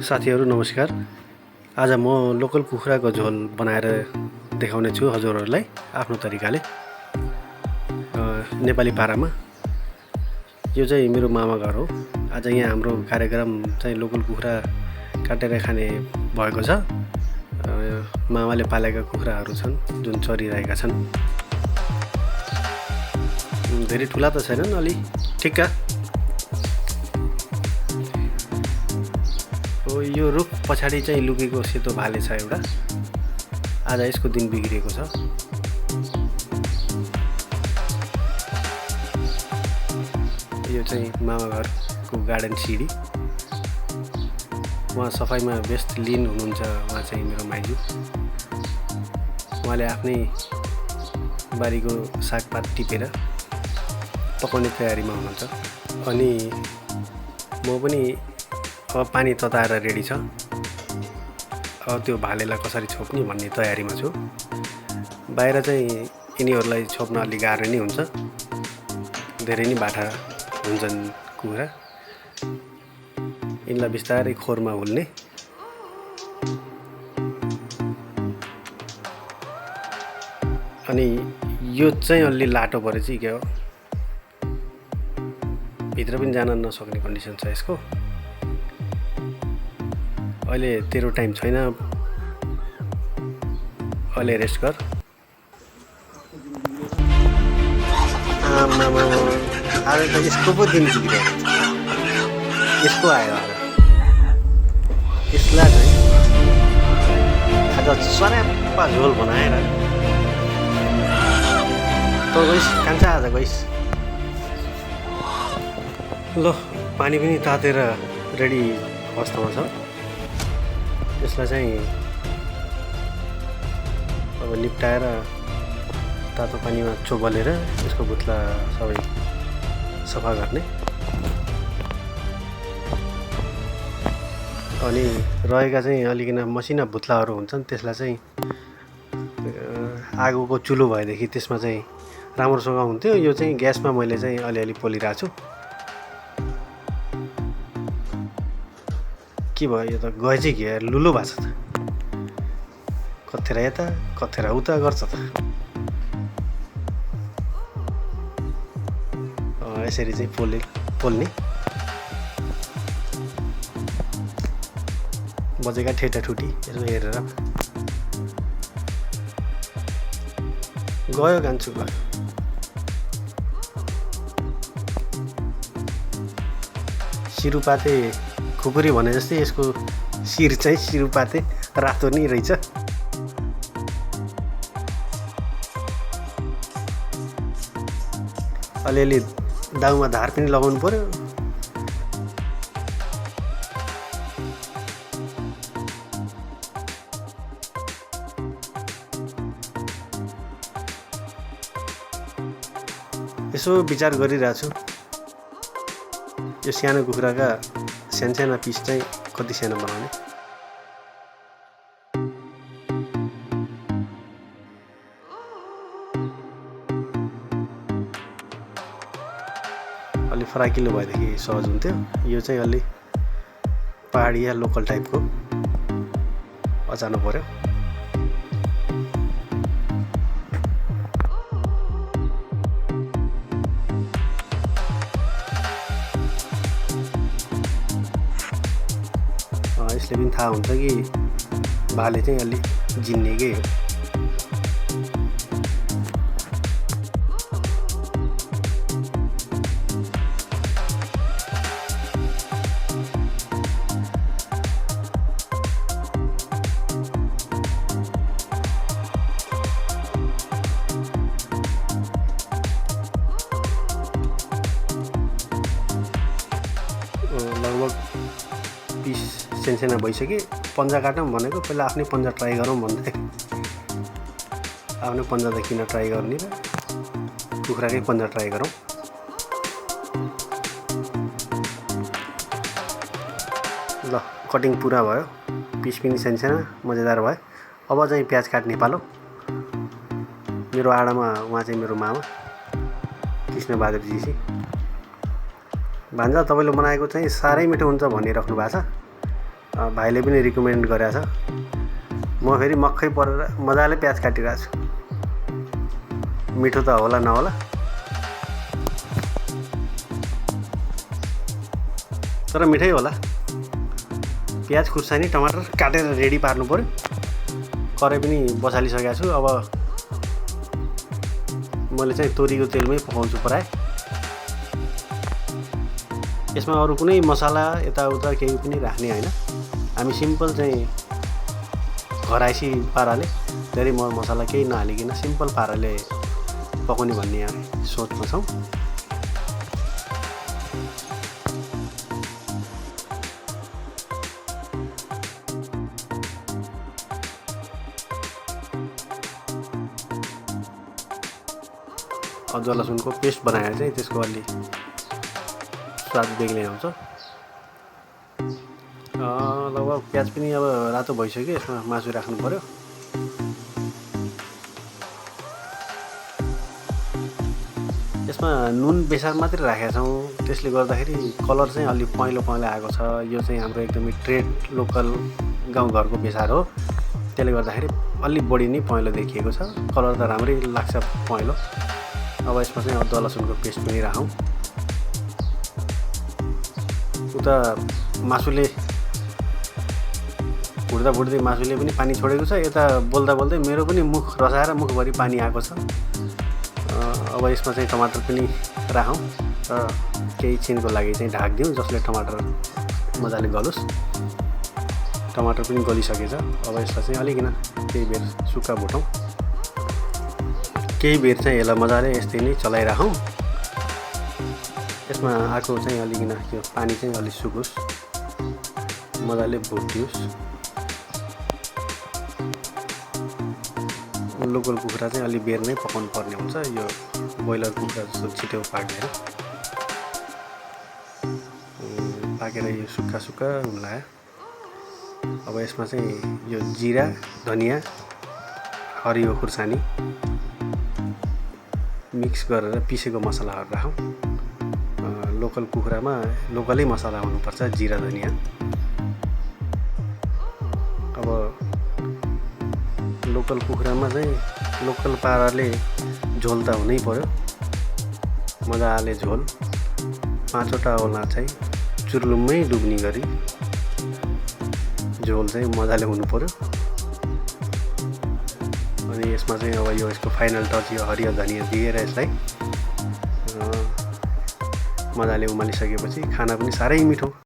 साथीहरू नमस्कार। आज म लोकल कुखुराको झोल बनाएर देखाउने छु हजुरहरूलाई आफ्नो तरिकाले, नेपाली पारामा। यो चाहिँ मेरो मामा घर हो। आज यहाँ हाम्रो कार्यक्रम चाहिँ लोकल कुखुरा काटेर खाने भएको छ। मामाले पालेका कुखुराहरू छन् जुन चरिरहेका छन्। धेरै ठुला त छैनन्, अलि ठिक्का। यो रुख पछाडि चाहिँ लुकेको सेतो भाले छ एउटा। आज यसको दिन बिग्रिएको छ। यो चाहिँ मामा घरको गार्डन सिडी। उहाँ सफाइमा व्यस्त लिन हुनुहुन्छ। उहाँ चाहिँ मेरो माइजू। उहाँले आफ्नै बारीको सागपात टिपेर पकाउने तयारीमा हुनुहुन्छ। अनि म पनि अब पानी तताएर रेडी छ। अब त्यो भालेलाई कसरी छोप्ने भन्ने तयारीमा छु। बाहिर चाहिँ यिनीहरूलाई छोप्न अलि गाह्रो नै हुन्छ। धेरै नै बाठा हुन्छन् कुखुरा। यिनलाई बिस्तारै खोरमा हुल्ने। अनि यो चाहिँ अलि लाटो परेछ के हो, भित्र पनि जान नसक्ने कन्डिसन छ यसको। अहिले तेरो टाइम छैन, अहिले रेस्ट गर। आज त यसको पो दिन बिग्रियो। यसको आयो यसलाई चाहिँ आज सराप्पा झोल बनाएर त गइस कान्छा, आज गइस। ल पानी पनि तातेर रेडी अवस्थामा छ। यसलाई चाहिँ अब निप्टाएर तातो पानीमा चोबलेर यसको बुत्ला सबै सफा गर्ने। अनि रहेका चाहिँ अलिकन मसिना बुत्लाहरू हुन्छन्, त्यसलाई चाहिँ आगोको चुलो भएदेखि त्यसमा चाहिँ राम्रोसँग हुन्थ्यो। यो चाहिँ ग्यासमा मैले चाहिँ अलिअलि पोलिरहेको छु। के भयो यो त गए चाहिँ के लुलो भएको छ त, कथेरा यता कथेरा उता गर्छ त। यसरी चाहिँ पोल्ने। बजेका ठेटा ठुटी यसो हेरेर गयो कान्छु गयो। सिरुपाते खुकुरी भने जस्तै यसको शिर चाहिँ सिरुपाते रातो नै रहेछ। अलिअलि दाउमा धार पनि लगाउनु पर्यो। यसो विचार गरिरहेको छु, यो सानो कुखुराका साना पिस चाहिँ कति सानो बनाउने। अलि फराकिलो भएदेखि सहज हुन्थ्यो। यो चाहिँ अलि पहाडी या लोकल टाइपको अचानो पर्यो। यसले पनि थाहा हुन्छ कि भाले चाहिँ अलि जिन्ने के हो। लगभग पिस साना भइसक्यो। पन्जा काटौँ भनेको पहिला आफ्नै पन्जा ट्राई गरौँ भन्दै आफ्नै पन्जा त किन ट्राई गर्ने र कुखुराकै पन्जा ट्राई गरौँ। ल कटिङ पुरा भयो, पिस पनि साना मजेदार भयो। अब चाहिँ प्याज काट्ने पालो। मेरो आडामा उहाँ चाहिँ मेरो मामा कृष्णबहादुर जी। भान्जा तपाईँले बनाएको चाहिँ साह्रै मिठो हुन्छ भनिराख्नु भएको छ। भाइले पनि रिकमेन्ड गरेछ। म फेरि मक्खै परेर मजाले प्याज काटिरहेको छु। मिठो त होला नहोला, तर मिठै होला। प्याज खुर्सानी टमाटर काटेर रेडी पार्नु पर्यो। कराई पनि बसालिसकेको छु। अब मैले चाहिँ तोरीको तेलमै पकाउँछु प्राय। यसमा अरू कुनै मसला यताउता केही पनि राख्ने होइन। हामी सिम्पल चाहिँ घराइसी पाराले धेरै मसला केही नहालिकन सिम्पल पाराले पकाउने भन्ने सोचमा छौँ। अदुवा लसुनको पेस्ट बनाएर चाहिँ त्यसको अलि स्वाद बेग्लै आउँछ। लगभग प्याज पनि अब रातो भइसक्यो। यसमा मासु राख्नु पर्यो। यसमा नुन बेसार मात्रै राखेका छौँ। त्यसले गर्दाखेरि कलर चाहिँ अलि पहेँलो पहेँलो आएको छ। यो चाहिँ हाम्रो एकदमै ट्रेड लोकल गाउँघरको बेसार हो। त्यसले गर्दाखेरि अलि बढी नै पहेँलो देखिएको छ। कलर त राम्रै लाग्छ पहेँलो। अब यसमा चाहिँ अदुवा लसुनको पेस्ट पनि राखौँ। उता मासुले भुट्दै मासुले पनि पानी छोडेको छ। यता बोल्दा बोल्दै मेरो पनि मुख रसाएर मुखभरि पानी आएको छ। अब यसमा चाहिँ टमाटर पनि राखौँ र केही छिनको लागि चाहिँ ढाकिदिउँ, जसले टमाटर मजाले गलोस्। टमाटर पनि गलिसकेछ। अब यसलाई चाहिँ अलिकन केही बेर सुक्खा भुटौँ। केही बेर चाहिँ यसलाई मजाले यस्तै नै चलाइराखौँ। यसमा आएको चाहिँ अलिकन त्यो पानी चाहिँ अलि सुकोस्, मजाले भुटियोस्। लोकल कुखुरा चाहिँ अलि बेर नै पकाउनु पर्ने हुन्छ। यो ब्रोइलर कुखुरा जस्तो छिटो पाक्दैन। पाकेर यो सुक्खा सुक्खा हुन लाग्यो। अब यसमा चाहिँ यो जिरा, धनियाँ, हरियो खुर्सानी मिक्स गरेर पिसेको मसलाहरू राखौँ। लोकल कुखुरामा लोकलै मसला हुनुपर्छ, जिरा धनियाँ। अब लोकल कुखुरामा चाहिँ लोकल पाराले झोल त हुनै पर्यो। मजाले झोल 5वटा ओला चाहिँ चुर्लुम्मै डुब्ने गरी झोल चाहिँ मजाले हुनु पर्यो। अनि यसमा चाहिँ अब यो यसको फाइनल टच यो हरियो धनियाँ दिएर यसलाई मजाले उमालिसकेपछि खाना पनि साह्रै मिठो।